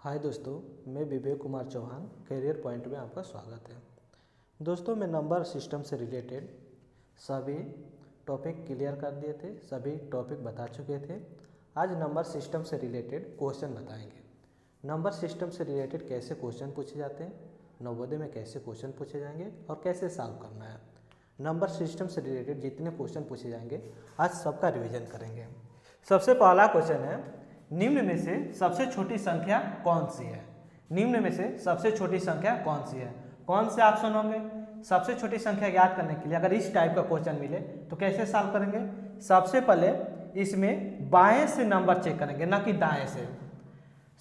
हाय दोस्तों, मैं Vivek Kumar Chauhan career point में आपका स्वागत है। दोस्तों, मैं नंबर सिस्टम से रिलेटेड सभी टॉपिक क्लियर कर दिए थे, सभी टॉपिक बता चुके थे। आज नंबर सिस्टम से रिलेटेड क्वेश्चन बताएंगे। नंबर सिस्टम से रिलेटेड कैसे क्वेश्चन पूछे जाते हैं, नवोदय में कैसे क्वेश्चन पूछे जाएंगे और कैसे सॉल्व करना है। नंबर सिस्टम से रिलेटेड जितने क्वेश्चन पूछे जाएंगे आज सबका रिविजन करेंगे। सबसे पहला क्वेश्चन है, निम्न में से सबसे छोटी संख्या कौन सी है। निम्न में से सबसे छोटी संख्या कौन सी है। कौन से ऑप्शन होंगे सबसे छोटी संख्या ज्ञात करने के लिए। अगर इस टाइप का क्वेश्चन मिले तो कैसे सॉल्व करेंगे। सबसे पहले इसमें बाएं से नंबर चेक करेंगे, ना कि दाएं से।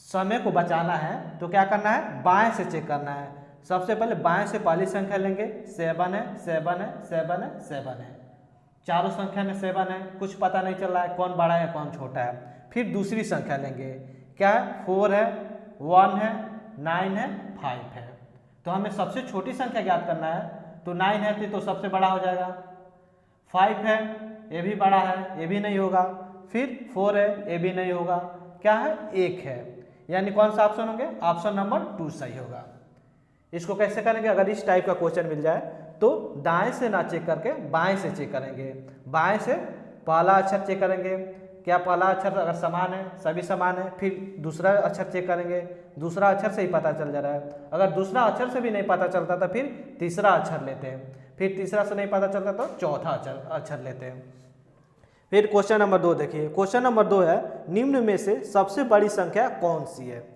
समय को बचाना है तो क्या करना है, बाएं से चेक करना है। सबसे पहले बाएं से पहली संख्या लेंगे, 7 है 7 है 7 है 7 है। चारों संख्या में 7 है, कुछ पता नहीं चल रहा है कौन बड़ा है कौन छोटा है। फिर दूसरी संख्या लेंगे, क्या है, 4 है 1 है 9 है 5 है। तो हमें सबसे छोटी संख्या ज्ञात करना है, तो 9 है तो सबसे बड़ा हो जाएगा। 5 है ये भी बड़ा है, ये भी नहीं होगा। फिर 4 है ये भी नहीं होगा। क्या है, 1 है। यानी कौन सा ऑप्शन होंगे, ऑप्शन नंबर 2 सही होगा। इसको कैसे करेंगे, अगर इस टाइप का क्वेश्चन मिल जाए तो दाएं से ना चेक करके बाएं से चेक करेंगे। बाएं से पहला अक्षर चेक करेंगे, क्या पहला अक्षर अगर समान है, सभी समान है। फिर दूसरा अक्षर चेक करेंगे, दूसरा अक्षर से ही पता चल जा रहा है। अगर दूसरा अक्षर से भी नहीं पता चलता तो फिर तीसरा अक्षर लेते हैं। फिर तीसरा से नहीं पता चलता तो चौथा अक्षर लेते हैं। फिर क्वेश्चन नंबर 2 देखिए। क्वेश्चन नंबर 2 है, निम्न में से सबसे बड़ी संख्या कौन सी है।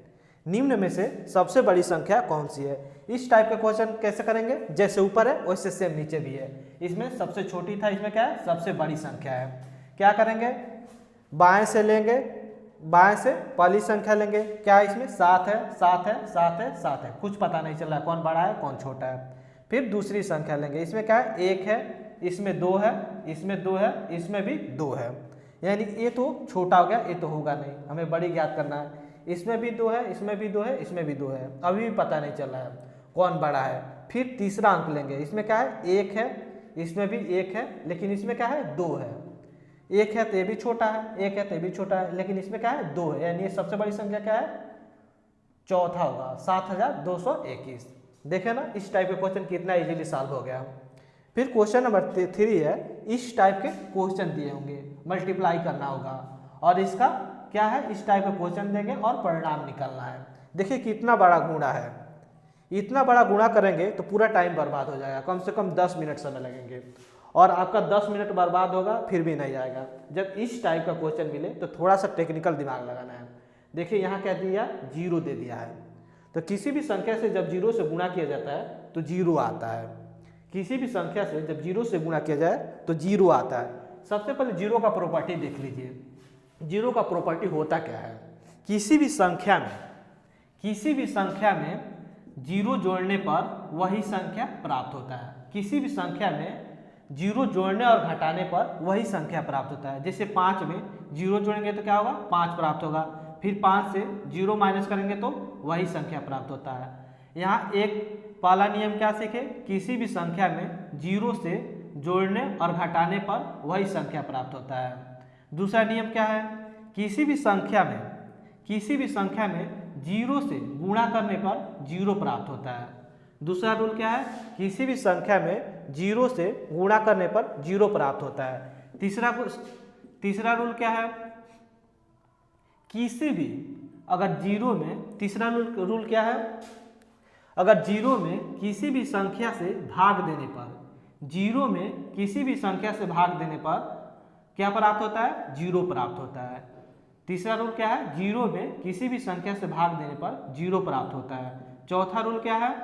निम्न में से सबसे बड़ी संख्या कौन सी है। इस टाइप का क्वेश्चन कैसे करेंगे, जैसे ऊपर है वैसे सेम नीचे भी है। इसमें सबसे छोटी था, इसमें क्या है, सबसे बड़ी संख्या है। क्या करेंगे, बाएं से लेंगे, बाएं से पहली संख्या लेंगे। क्या इसमें 7 है 7 है 7 है 7 है, कुछ पता नहीं चल रहा कौन बड़ा है कौन छोटा है। फिर दूसरी संख्या लेंगे, इसमें क्या है, 1 है, इसमें 2 है, इसमें 2 है, इसमें भी 2 है। यानी ये तो छोटा हो गया, ये तो होगा नहीं, हमें बड़ी ज्ञात करना है। इसमें भी 2 है, इसमें भी 2 है, इसमें भी 2 है, अभी भी पता नहीं चल रहा है कौन बड़ा है। फिर तीसरा अंक लेंगे, इसमें क्या है, 1 है, इसमें भी 1 है, लेकिन इसमें क्या है, 2 है। 1 है तो ये भी छोटा है, 1 है तो ये भी छोटा है, लेकिन इसमें क्या है, 2 है। यानी ये सबसे बड़ी संख्या क्या है, चौथा होगा, 7221। देखे ना, इस टाइप के क्वेश्चन कितना इजीली सॉल्व हो गया। फिर क्वेश्चन नंबर 3 है, इस टाइप के क्वेश्चन दिए होंगे, मल्टीप्लाई करना होगा और इसका क्या है, इस टाइप का क्वेश्चन देंगे और परिणाम निकालना है। देखिए कितना बड़ा गुणा है, इतना बड़ा गुणा करेंगे तो पूरा टाइम बर्बाद हो जाएगा, कम से कम 10 मिनट समय लगेंगे और आपका 10 मिनट बर्बाद होगा फिर भी नहीं आएगा। जब इस टाइप का क्वेश्चन मिले तो थोड़ा सा टेक्निकल दिमाग लगाना है। देखिए यहाँ क्या दिया, 0 दे दिया है। तो किसी भी संख्या से जब 0 से गुणा किया जाता है तो 0 आता है। किसी भी संख्या से जब 0 से गुणा किया जाए तो 0 आता है। सबसे पहले 0 का प्रॉपर्टी देख लीजिए। 0 का प्रॉपर्टी होता क्या है, किसी भी संख्या में 0 जोड़ने पर वही संख्या प्राप्त होता है। किसी भी संख्या में 0 जोड़ने और घटाने पर वही संख्या प्राप्त होता है। जैसे 5 में 0 जोड़ेंगे तो क्या होगा, 5 प्राप्त होगा। फिर 5 से 0 माइनस करेंगे तो वही संख्या प्राप्त होता है। यहाँ एक पहला नियम क्या सीखे, किसी भी संख्या में 0 से जोड़ने और घटाने पर वही संख्या प्राप्त होता है। दूसरा नियम क्या है, किसी भी संख्या में 0 से गुणा करने पर 0 प्राप्त होता है। दूसरा रूल क्या है, किसी भी संख्या में 0 से गुणा करने पर 0 प्राप्त होता है। तीसरा रूल क्या है, किसी भी अगर 0 में, तीसरा रूल क्या है, अगर 0 में किसी भी संख्या से भाग देने पर, 0 में किसी भी संख्या से भाग देने पर क्या प्राप्त होता है, 0 प्राप्त होता है। तीसरा रूल क्या है, 0 में किसी भी संख्या से भाग देने पर 0 प्राप्त होता है। चौथा रूल क्या है,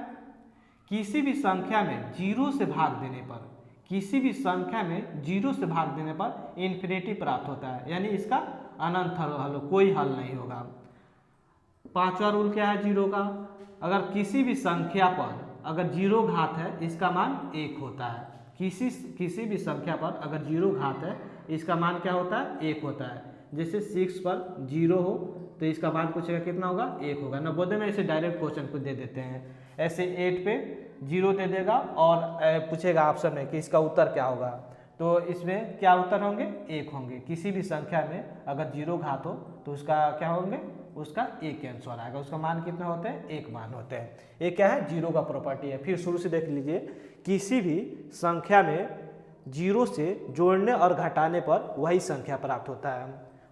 किसी भी संख्या में 0 से भाग देने पर, किसी भी संख्या में 0 से भाग देने पर इन्फिनिटी प्राप्त होता है। यानी इसका अनंत हल, कोई हल नहीं होगा। पांचवा रूल क्या है 0 का, अगर किसी भी संख्या पर अगर 0 घात है इसका मान 1 होता है। किसी भी संख्या पर अगर 0 घात है इसका मान क्या होता है, 1 होता है। जैसे 6 पर 0 हो तो इसका मान पूछेगा कितना होगा, 1 होगा। नवोदय में ऐसे डायरेक्ट क्वेश्चन को दे देते हैं। ऐसे 8 पे 0 दे देगा और पूछेगा ऑप्शन में कि इसका उत्तर क्या होगा, तो इसमें क्या उत्तर होंगे, 1 होंगे। किसी भी संख्या में अगर 0 घात हो तो उसका क्या होंगे, उसका एक आंसर आएगा। उसका मान कितने होते हैं? एक मान होते हैं। ये क्या है? जीरो का प्रॉपर्टी है। फिर शुरू से देख लीजिए, किसी भी संख्या में जीरो से जोड़ने और घटाने पर वही संख्या प्राप्त होता है।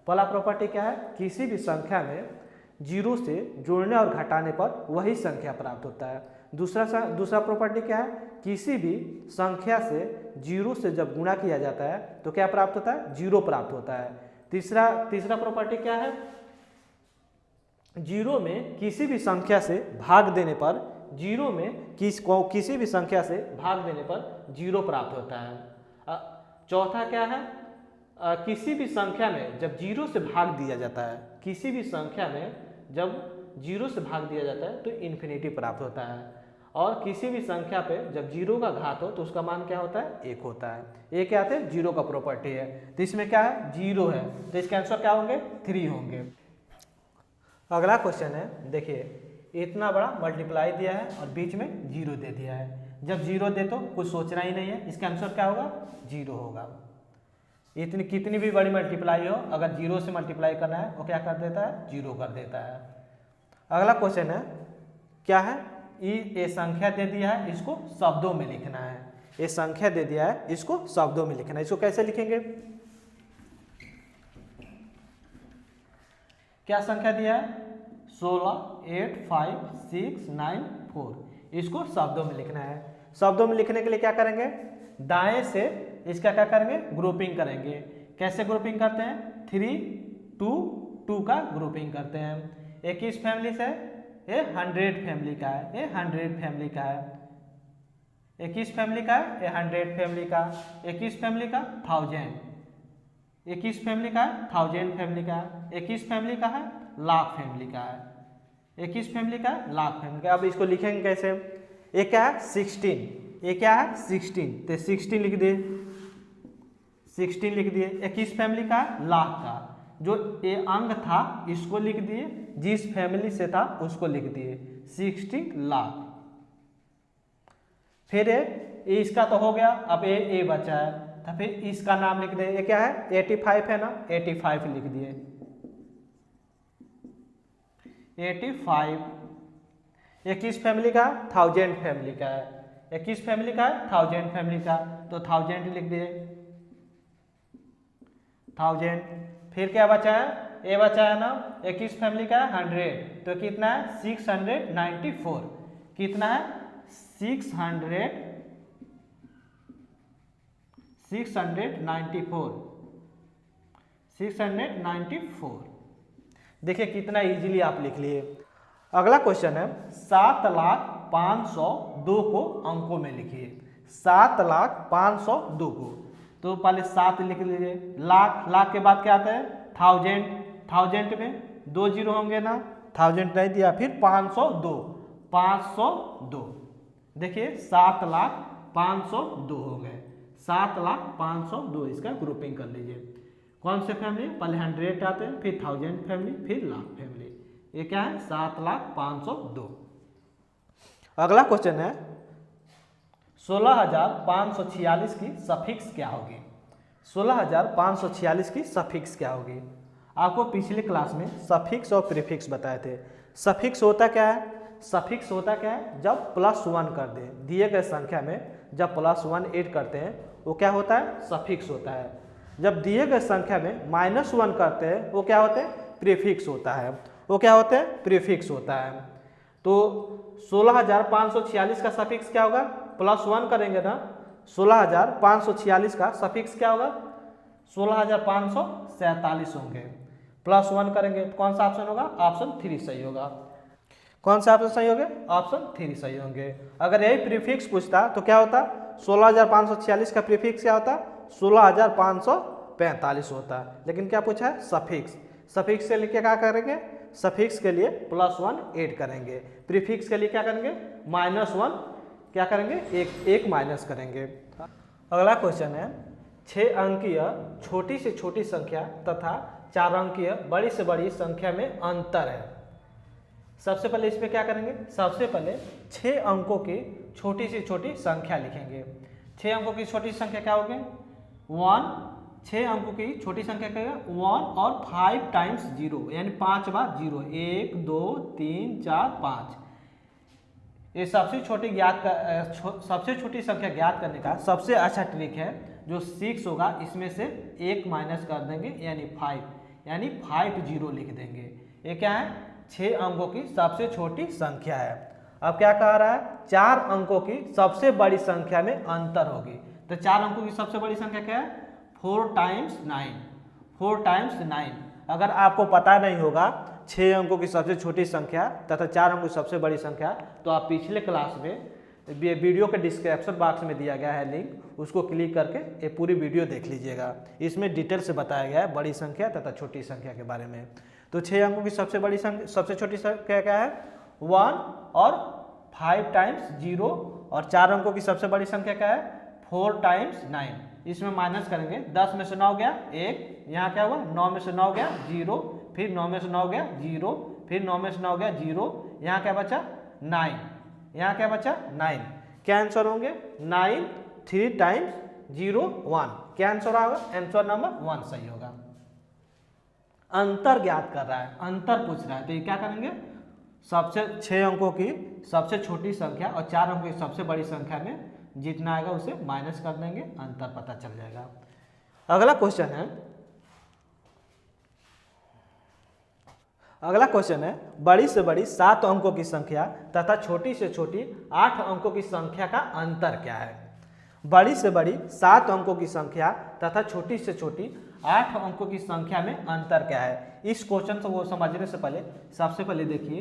पहला प्रॉपर्टी क्या है? किसी भी संख्या में जीरो से जोड़ने और घटाने पर वही संख्या प्राप्त होता है। दूसरा प्रॉपर्टी क्या है? किसी भी संख्या से जीरो से जब गुणा किया जाता है तो क्या प्राप्त होता है? जीरो प्राप्त होता है। तीसरा प्रॉपर्टी क्या है? जीरो में किसी भी संख्या से भाग देने पर किसी भी संख्या से भाग देने पर जीरो प्राप्त होता है। चौथा क्या है? किसी भी संख्या में जब जीरो से भाग दिया जाता है, किसी भी संख्या में जब जीरो से भाग दिया जाता है तो इन्फिनिटी प्राप्त होता है। और किसी भी संख्या पे जब जीरो का घात हो तो उसका मान क्या होता है? एक होता है। ये क्या है? जीरो का प्रॉपर्टी है। तो इसमें क्या है? जीरो है, तो इसके आंसर क्या होंगे? 3 होंगे। अगला क्वेश्चन है, देखिए इतना बड़ा मल्टीप्लाई दिया है और बीच में जीरो दे दिया है। जब जीरो दे तो कुछ सोचना ही नहीं है, इसका आंसर क्या होगा? जीरो होगा। इतनी कितनी भी बड़ी मल्टीप्लाई हो, अगर जीरो से मल्टीप्लाई करना है वो क्या कर देता है? जीरो कर देता है। अगला क्वेश्चन है, क्या है? ये संख्या दे दिया है, इसको शब्दों में लिखना है। ये संख्या दे दिया है, इसको शब्दों में लिखना है। इसको कैसे लिखेंगे? क्या संख्या दिया है? 16, 8, 5, 6, 9, 4। इसको शब्दों में लिखना है। शब्दों में लिखने के लिए क्या करेंगे? दाएं से इसका क्या करेंगे? ग्रुपिंग करेंगे। कैसे ग्रुपिंग करते हैं? 3, 2, 2 का ग्रुपिंग करते हैं। एक किस फैमिली से? ये 100 फैमिली का है, ये 100 फैमिली का है। एक किस फैमिली का है? ये 100 फैमिली का। एक किस फैमिली का? 1000। एक किस फैमिली का है? 1000 फैमिली का। एक किस फैमिली का है? लाख फैमिली का है। एक किस फैमिली का है? लाख फैमिली का। अब इसको लिखेंगे कैसे? ये क्या है? 16। ये क्या है? 16, तो 16 लिख दिए, 16 लिख दिए। एक किस फैमिली का है? लाख का। जो ये अंग था इसको लिख दिए, जिस फैमिली से था उसको लिख दिए, 16 लाख। फिर ये इसका तो हो गया, अब ये बचा है, तो फिर इसका नाम लिख दे। ये क्या है? 85 है ना, 85 लिख दिए, 85। ये किस फैमिली का? 1000 फैमिली का है। ये किस फैमिली का है? 1000 फैमिली का, तो 1000 लिख दिए, 1000। फिर क्या बचा है? ये बचा है ना, ये किस फैमिली का है? 100, तो कितना है? 694। कितना है? 694। देखिए कितना इजीली आप लिख लिए। अगला क्वेश्चन है, 7,502 को अंकों में लिखिए। 7,502 को, तो पहले 7 लिख लीजिए। लाख, लाख के बाद क्या आता है? 1000। 1000 में 2 जीरो होंगे ना, 1000 नहीं दिया। फिर 502, 502। देखिए 7,502 हो गए, 7,502। इसका ग्रुपिंग कर लीजिए। कौन से फैमिली? पहले 100 आते हैं, फिर 1000 फैमिली, फिर लाख फैमिली। ये क्या है? 7,502। अगला क्वेश्चन है, 16,546 की सफिक्स क्या होगी? 16,546 की सफिक्स क्या होगी? आपको पिछले क्लास में सफिक्स और प्रीफिक्स बताए थे। सफिक्स होता क्या है? सफिक्स होता क्या है? जब +1 कर दें, दिए गए संख्या में जब +1 ऐड करते हैं वो क्या होता है? सफिक्स होता है। जब दिए गए संख्या में -1 करते हैं वो क्या होते हैं? प्रीफिक्स होता है। वो क्या होते हैं? प्रीफिक्स होता है। तो 16,546 का सफिक्स क्या होगा? +1 करेंगे ना, 16,546 का सफिक्स क्या होगा? 16,547 होंगे। +1 करेंगे तो कौन सा ऑप्शन होगा? ऑप्शन 3 सही होगा। कौन सा ऑप्शन सही होंगे? ऑप्शन 3 सही होंगे। अगर यही प्रीफिक्स पूछता तो क्या होता? 16,546 का प्रीफिक्स क्या होता? 16,545 होता। लेकिन क्या पूछा है? सफिक्स। सफिक्स के लिए क्या करेंगे? सफिक्स के लिए +1 ऐड करेंगे। प्रीफिक्स के लिए क्या करेंगे? -1 क्या करेंगे? एक माइनस करेंगे। अगला क्वेश्चन है, 6 अंकीय छोटी से छोटी संख्या तथा 4 अंकीय बड़ी से बड़ी संख्या में अंतर है। सबसे पहले इसमें क्या करेंगे? सबसे पहले 6 अंकों की छोटी से छोटी संख्या लिखेंगे। 6 अंकों की छोटी संख्या क्या होगी? 1, 6 अंकों की छोटी संख्या क्या है 1 और 5 टाइम्स 0 यानी 5 बार 0, 1 2 3 4 5। ये सबसे छोटी सबसे छोटी संख्या ज्ञात करने का सबसे अच्छा ट्रिक है, जो 6 होगा इसमें से 1 माइनस कर देंगे यानी 5, यानी 5 0 लिख देंगे। ये क्या है 6 अंकों की सबसे छोटी संख्या है। अब क्या कह रहा है 4 अंकों की सबसे बड़ी संख्या में अंतर होगी। तो 4 अंकों की सबसे बड़ी संख्या क्या है 4 टाइम्स 9, 4 टाइम्स 9। अगर आपको पता नहीं होगा 6 अंकों की सबसे छोटी संख्या तथा 4 अंकों की सबसे बड़ी संख्या, तो आप पिछले क्लास में वीडियो के डिस्क्रिप्शन बॉक्स में दिया गया है लिंक, उसको क्लिक करके ये पूरी वीडियो देख लीजिएगा। इसमें डिटेल से बताया गया है बड़ी संख्या तथा छोटी संख्या के बारे में। तो 6 अंकों की सबसे बड़ी संख्या सबसे छोटी संख्या क्या है 1 और 5 टाइम्स 0, और 4 अंकों की सबसे बड़ी संख्या क्या है 4 टाइम्स 9। इसमें माइनस करेंगे 10 में से 9 गया 1, यहाँ क्या हुआ 9 में से 9 गया 0, फिर 9 में से 9 गया 0, फिर 9 में से 9 गया 0, यहाँ क्या बचा 9, यहाँ क्या बचा 9। क्या आंसर होंगे 9 3 टाइम्स 0 1। क्या आंसर होगा आंसर नंबर 1 सही होगा। अंतर ज्ञात कर रहा है, अंतर पूछ रहा है, तो ये क्या करेंगे सबसे 6 अंकों की सबसे छोटी संख्या और 4 अंकों की सबसे बड़ी संख्या में जितना आएगा उसे माइनस कर देंगे, अंतर पता चल जाएगा। अगला क्वेश्चन है बड़ी से बड़ी 7 अंकों की संख्या तथा छोटी से छोटी 8 अंकों की संख्या का अंतर क्या है। बड़ी से बड़ी 7 अंकों की संख्या तथा छोटी से छोटी 8 अंकों की संख्या में अंतर क्या है। इस क्वेश्चन को समझने से पहले सबसे पहले देखिए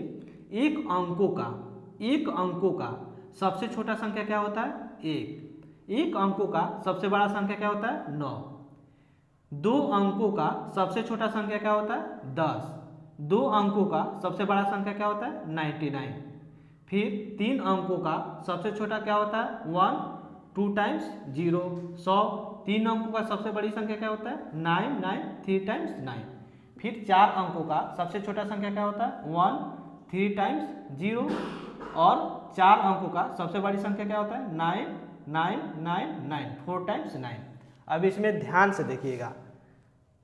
एक अंकों का सबसे छोटा संख्या क्या होता है 1, एक अंकों का सबसे बड़ा संख्या क्या होता है 9, 2 अंकों का सबसे छोटा संख्या क्या होता है 10, 2 अंकों का सबसे बड़ा संख्या क्या होता है 99, फिर 3 अंकों का सबसे छोटा क्या होता है 1, 2 टाइम्स 0 100, 3 अंकों का सबसे बड़ी संख्या क्या होता है 9 9, 3 टाइम्स 9, फिर 4 अंकों का सबसे छोटा संख्या क्या होता है 1, 3 टाइम्स 0, और 4 अंकों का सबसे बड़ी संख्या क्या होता है 9 9 9 9, 4 टाइम्स 9। अब इसमें ध्यान से देखिएगा,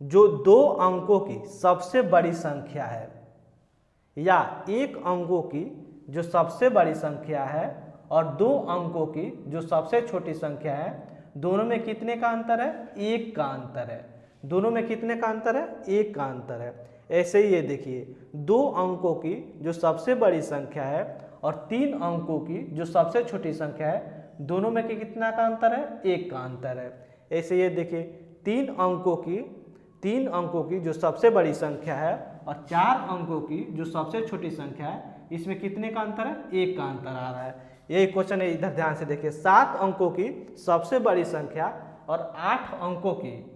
जो 2 अंकों की सबसे बड़ी संख्या है या एक अंकों की जो सबसे बड़ी संख्या है और 2 अंकों की जो सबसे छोटी संख्या है, दोनों में कितने का अंतर है 1 का अंतर है। दोनों में कितने का अंतर है 1 का अंतर है। ऐसे ही ये देखिए 2 अंकों की जो सबसे बड़ी संख्या है और 3 अंकों की जो सबसे छोटी संख्या है, दोनों में कितना का अंतर है 1 का अंतर है। ऐसे ये देखिए 3 अंकों की जो सबसे बड़ी संख्या है और 4 अंकों की जो सबसे छोटी संख्या है, इसमें कितने का अंतर है 1 का अंतर आ रहा है। यही क्वेश्चन है, इधर ध्यान से देखिए 7 अंकों की सबसे बड़ी संख्या और 8 अंकों की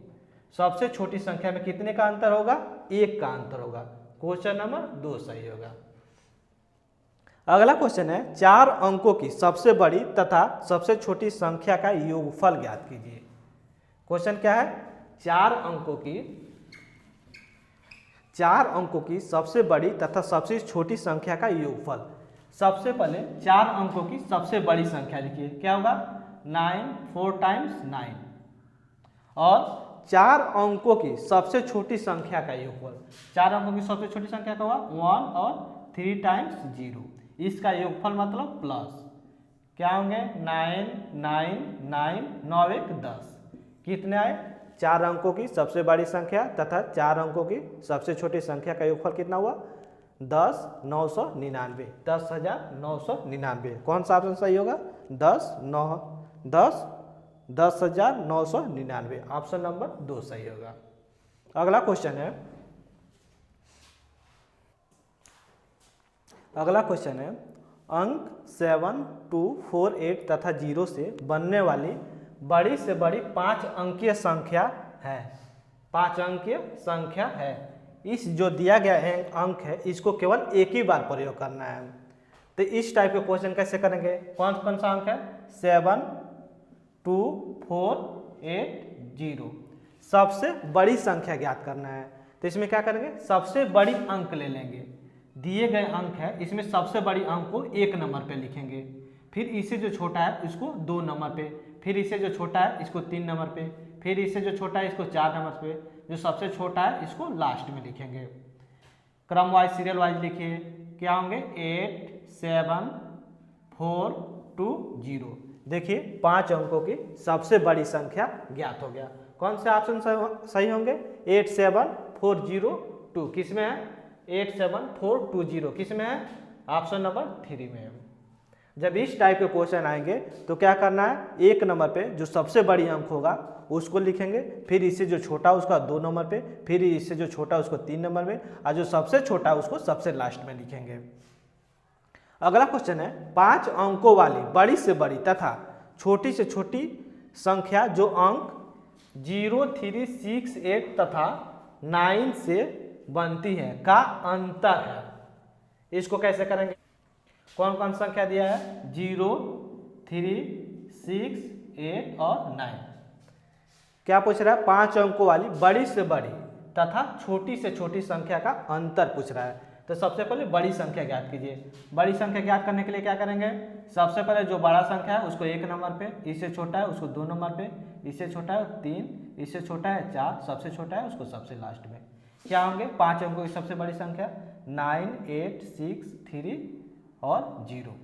सबसे छोटी संख्या में कितने का अंतर होगा 1 का अंतर होगा। क्वेश्चन नंबर 2 सही होगा। अगला क्वेश्चन है 4 अंकों की सबसे बड़ी तथा सबसे छोटी संख्या का योगफल ज्ञात कीजिए। क्वेश्चन क्या है 4 अंकों की सबसे बड़ी तथा सबसे छोटी संख्या का योगफल। सबसे पहले 4 अंकों की सबसे बड़ी संख्या लिखिए, क्या होगा 9 4 टाइम्स 9, और 4 अंकों की सबसे छोटी संख्या का योगफल। 4 अंकों की सबसे छोटी संख्या का हुआ 1 और 3 टाइम्स 0, इसका योगफल मतलब प्लस क्या होंगे 9 9 9 9 1 10। कितने आए 4 अंकों की सबसे बड़ी संख्या तथा 4 अंकों की सबसे छोटी संख्या का योगफल कितना हुआ 10,999, 10,999। कौन सा ऑप्शन सही होगा 10,999, ऑप्शन नंबर 2 सही होगा। अगला क्वेश्चन है अंक 7 2 4 8 तथा 0 से बनने वाली बड़ी से बड़ी 5 अंकीय संख्या है। 5 अंकीय संख्या है। इस जो दिया गया है अंक है, इसको केवल एक ही बार प्रयोग करना है। तो इस टाइप के क्वेश्चन कैसे करेंगे, कौन कौन सा अंक है 7 2 4 8 0, सबसे बड़ी संख्या ज्ञात करना है। तो इसमें क्या करेंगे सबसे बड़ी अंक ले लेंगे, दिए गए अंक है इसमें सबसे बड़ी अंक को 1 नंबर पे लिखेंगे, फिर इसे जो छोटा है इसको 2 नंबर पे, फिर इसे जो छोटा है इसको 3 नंबर पे, फिर इससे जो छोटा है इसको 4 नंबर पे, जो सबसे छोटा है इसको लास्ट में लिखेंगे। क्रम वाइज सीरियल वाइज लिखिए, क्या होंगे 8 7 4 2 0। देखिए 5 अंकों की सबसे बड़ी संख्या ज्ञात हो गया। कौन से ऑप्शन सही होंगे? 8 7 4 0 2 किस में है? 8 7 4 2 0 किस में है? ऑप्शन नंबर 3 में है। जब इस टाइप के क्वेश्चन आएंगे तो क्या करना है, 1 नंबर पे जो सबसे बड़ी अंक होगा उसको लिखेंगे, फिर इससे जो छोटा उसका 2 नंबर पे, फिर इससे जो छोटा उसको 3 नंबर में, और जो सबसे छोटा उसको सबसे लास्ट में लिखेंगे। अगला क्वेश्चन है 5 अंकों वाली बड़ी से बड़ी तथा छोटी से छोटी संख्या जो अंक 0 3 6 8 तथा 9 से बनती है का अंतर है। इसको कैसे करेंगे? कौन कौन संख्या दिया है? 0 3 6 8 और 9। क्या पूछ रहा है? 5 अंकों वाली बड़ी से बड़ी तथा छोटी से छोटी संख्या का अंतर पूछ रहा है। तो सबसे पहले बड़ी संख्या ज्ञात कीजिए। बड़ी संख्या ज्ञात करने के लिए क्या करेंगे? सबसे पहले जो बड़ा संख्या है उसको 1 नंबर पे, इससे छोटा है उसको 2 नंबर पे, इससे छोटा है 3, इससे छोटा है 4, सबसे छोटा है उसको सबसे लास्ट में। क्या होंगे 5 अंकों की सबसे बड़ी संख्या? 9 8 6 3 और 0।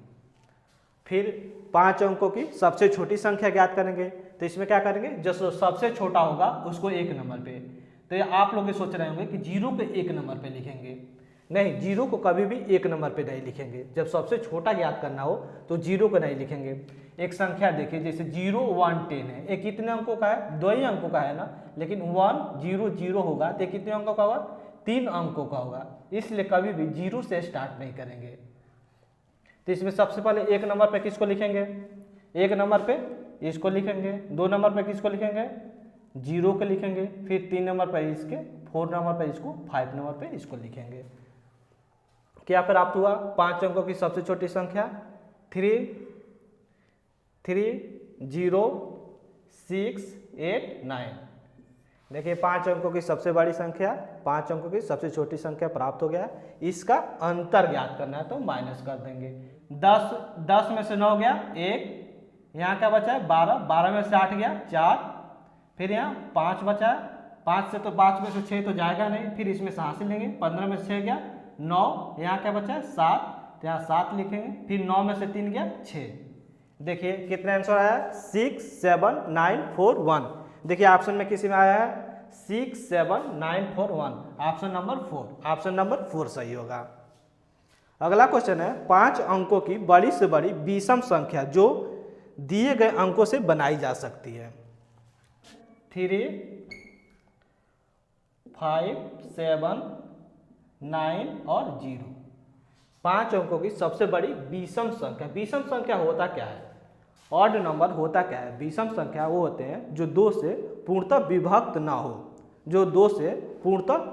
फिर 5 अंकों की सबसे छोटी संख्या ज्ञात करेंगे, तो इसमें क्या करेंगे? जो सबसे छोटा होगा उसको 1 नंबर पे। तो ये आप लोग सोच रहे होंगे कि 0 को 1 नंबर पे लिखेंगे। नहीं, 0 को कभी भी 1 नंबर पे नहीं लिखेंगे। जब सबसे छोटा ज्ञात करना हो तो 0 को नहीं लिखेंगे। एक संख्या देखिए, जैसे 0 1 10 है, ये कितने अंकों का है? 2 ही अंकों का है ना, लेकिन 1 0 0 होगा तो कितने अंकों का होगा? 3 अंकों का होगा। इसलिए कभी भी 0 से स्टार्ट नहीं करेंगे। तो इसमें सबसे पहले 1 नंबर पे किसको लिखेंगे? 1 नंबर पे इसको लिखेंगे। 2 नंबर पे किसको लिखेंगे? 0 को लिखेंगे। फिर 3 नंबर पे इसके, 4 नंबर पे इसको, 5 नंबर पे इसको लिखेंगे। क्या प्राप्त हुआ? 5 अंकों की सबसे छोटी संख्या 3 3 0 6 8 9। देखिए 5 अंकों की सबसे बड़ी संख्या, 5 अंकों की सबसे छोटी संख्या प्राप्त हो गया। इसका अंतर ज्ञात करना है तो माइनस कर देंगे। 10 में से 9 गया 1, यहाँ क्या बचा है? 12, 12 में से 8 गया 4, फिर यहाँ 5 बचा है, 5 से तो 5 में से 6 तो जाएगा नहीं, फिर इसमें से हासिल लेंगे। 15 में से 6 गया 9, यहाँ क्या बचा है? 7, तो यहाँ 7 लिखेंगे। फिर 9 में से 3 गया 6। देखिए कितने आंसर आया? 6 7 9 4 1। देखिए ऑप्शन में किसी में आया है 6 7 9 4 1, ऑप्शन नंबर 4। ऑप्शन नंबर 4 सही होगा। अगला क्वेश्चन है 5 अंकों की बड़ी से बड़ी विषम संख्या जो दिए गए अंकों से बनाई जा सकती है। 3 5 7 9 और 0। 5 अंकों की सबसे बड़ी विषम संख्या। विषम संख्या होता क्या है? ऑड नंबर होता क्या है? विषम संख्या वो होते हैं जो 2 से पूर्णतः विभक्त ना हो, जो 2 से पूर्णतः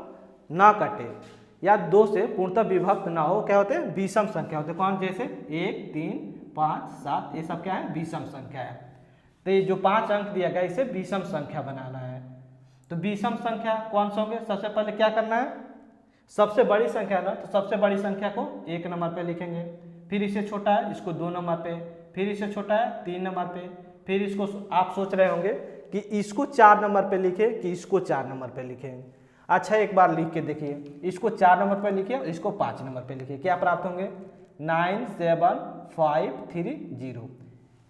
ना कटे या 2 से पूर्णतः विभक्त ना हो, क्या होते हैं? विषम संख्या होते हैं। कौन? जैसे 1 3 5 7, ये सब क्या है? विषम संख्या है। तो ये जो 5 अंक दिया गया इसे विषम संख्या बनाना है। तो विषम संख्या कौन सा होंगे? सबसे पहले क्या करना है? सबसे बड़ी संख्या ना, तो सबसे बड़ी संख्या को 1 नंबर पे लिखेंगे। फिर इससे छोटा है इसको 2 नंबर पे, फिर इससे छोटा है 3 नंबर पे, फिर इसको आप सोच रहे होंगे कि इसको 4 नंबर पे लिखे कि इसको 4 नंबर पे लिखें। अच्छा एक बार लिख के देखिए, इसको 4 नंबर पे लिखिए और इसको 5 नंबर पे लिखिए। क्या प्राप्त होंगे? 9 7 5 3 0।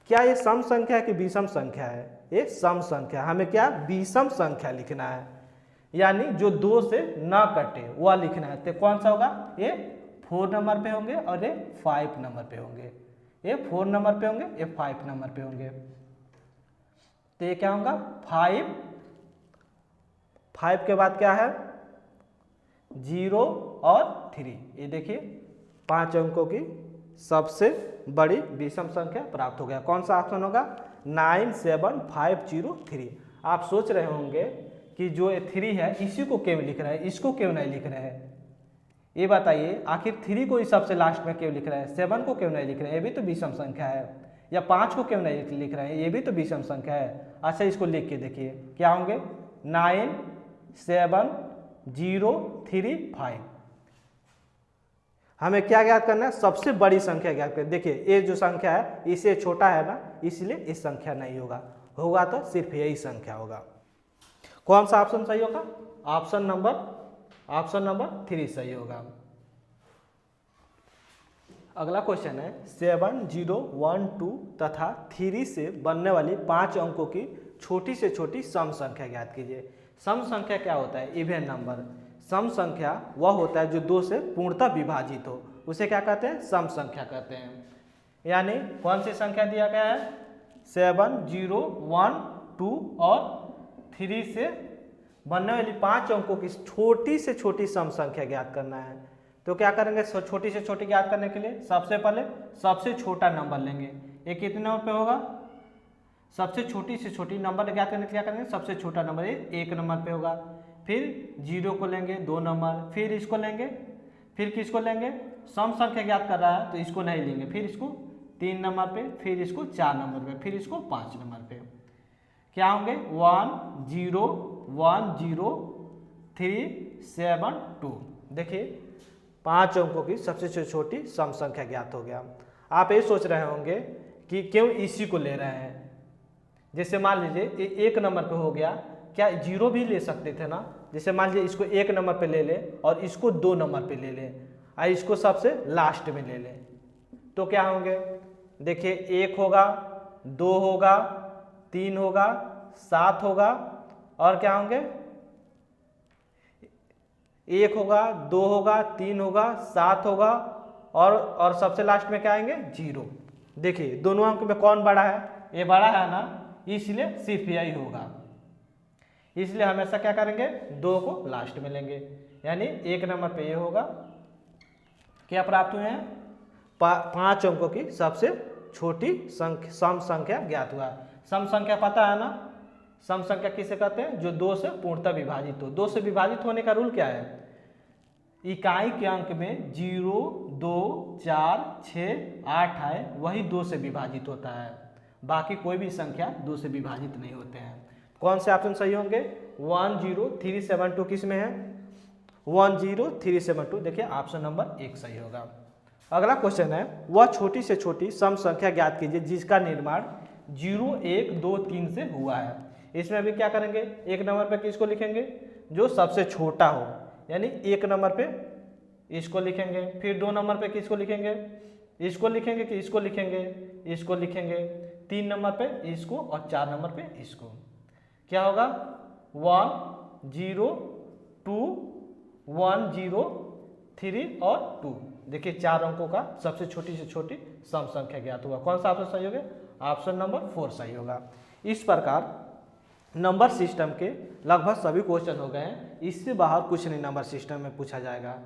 क्या ये सम संख्या है कि विषम संख्या है? ये सम संख्या। हमें क्या? विषम संख्या लिखना है, यानी जो 2 से ना कटे वह लिखना है। तो कौन सा होगा? ये 4 नंबर पे होंगे और ये 5 नंबर पे होंगे। ये 4 नंबर पे होंगे, ये 5 नंबर पे होंगे। तो ये क्या होगा? 5 के बाद क्या है? 0 और 3। ये देखिए 5 अंकों की सबसे बड़ी विषम संख्या प्राप्त हो गया। कौन सा ऑप्शन होगा? 9 7 5 0 3। आप सोच रहे होंगे कि जो 3 है इसी को क्यों लिख रहे हैं, इसको क्यों नहीं लिख रहे हैं? ये बताइए, आखिर 3 को ही सबसे लास्ट में क्यों लिख रहे हैं? 7 को क्यों नहीं लिख रहे हैं? ये भी तो विषम संख्या है। या 5 को क्यों नहीं लिख रहे हैं? ये भी तो विषम संख्या है। अच्छा इसको लिख के देखिए, क्या होंगे? 9 7 0 3 5। हमें क्या ज्ञात करना है? सबसे बड़ी संख्या ज्ञात करना। देखिए ये जो संख्या है इससे छोटा है ना, इसलिए इस संख्या नहीं होगा, होगा तो सिर्फ यही संख्या होगा। कौन सा ऑप्शन सही होगा? ऑप्शन नंबर 3 सही होगा। अगला क्वेश्चन है 7, 0, 1, 2 तथा 3 से बनने वाली 5 अंकों की छोटी से छोटी सम संख्या ज्ञात कीजिए। सम संख्या क्या होता है? Even number. सम संख्या वह होता है जो 2 से पूर्णतः विभाजित हो, उसे क्या कहते हैं? सम संख्या कहते हैं। यानी कौन सी संख्या दिया गया है? 7, 0, 1, 2 और 3 से बनने वाली 5 अंकों की छोटी से छोटी सम संख्या ज्ञात करना है। तो क्या करेंगे? छोटी से छोटी ज्ञात करने के लिए सबसे पहले सबसे छोटा नंबर लेंगे। ये कितने नंबर पे होगा? सबसे छोटी से छोटी नंबर ज्ञात करने के लिए क्या करेंगे? सबसे छोटा नंबर ये 1 नंबर पे होगा। फिर 0 को लेंगे 2 नंबर, फिर इसको लेंगे, फिर किसको लेंगे? सम संख्या ज्ञात कर रहा है तो इसको नहीं लेंगे, फिर इसको 3 नंबर पे, फिर इसको 4 नंबर पे, फिर इसको 5 नंबर पे। क्या होंगे? 1, 0, 1, 0, 3, 7, 2। देखिए 5 अंकों की सबसे छोटी सम संख्या ज्ञात हो गया। आप ये सोच रहे होंगे कि क्यों इसी को ले रहे हैं। जैसे मान लीजिए 1 नंबर पे हो गया, क्या 0 भी ले सकते थे ना? जैसे मान लीजिए इसको 1 नंबर पे ले ले और इसको 2 नंबर पे ले ले और इसको सबसे लास्ट में ले ले, तो क्या होंगे? देखिए 1 होगा, 2 होगा, 3 होगा, 7 होगा और क्या होंगे? 1 होगा, 2 होगा, 3 होगा, 7 होगा और सबसे लास्ट में क्या आएंगे? 0। देखिए दोनों अंक में कौन बड़ा है? ये बड़ा है ना, इसलिए सिर्फ यही होगा। इसलिए हमेशा क्या करेंगे? 2 को लास्ट में लेंगे। यानी 1 नंबर पे ये होगा। क्या प्राप्त हुए हैं? 5 अंकों की सबसे छोटी सम संख्या ज्ञात हुआ। सम संख्या पता है ना? सम संख्या किसे कहते हैं? जो 2 से पूर्णतः विभाजित हो। 2 से विभाजित होने का रूल क्या है? इकाई के अंक में 0, 2, 4, 6, 8 है, वही 2 से विभाजित होता है। बाकी कोई भी संख्या 2 से विभाजित नहीं होते हैं। कौन से ऑप्शन सही होंगे? 1, 0, 3, 7, 2 किस में है? 1, 0, 3, 7, 2। देखिए ऑप्शन नंबर 1 सही होगा। अगला क्वेश्चन है वह छोटी से छोटी सम संख्या ज्ञात कीजिए जिसका निर्माण 0, 1, 2, 3 से हुआ है। इसमें भी क्या करेंगे? 1 नंबर पे किसको लिखेंगे? जो सबसे छोटा हो। यानी 1 नंबर पे इसको लिखेंगे, फिर 2 नंबर पे किसको लिखेंगे? इसको लिखेंगे कि इसको लिखेंगे? इसको लिखेंगे। 3 नंबर पे इसको और 4 नंबर पे इसको। क्या होगा? 1, 0, 2, 1, 0, 3 और 2। देखिए 4 अंकों का सबसे छोटी से छोटी सम संख्या ज्ञात हुआ। कौन सा ऑप्शन सही होगा? ऑप्शन नंबर 4 सही होगा। इस प्रकार नंबर सिस्टम के लगभग सभी क्वेश्चन हो गए हैं। इससे बाहर कुछ नहीं नंबर सिस्टम में पूछा जाएगा।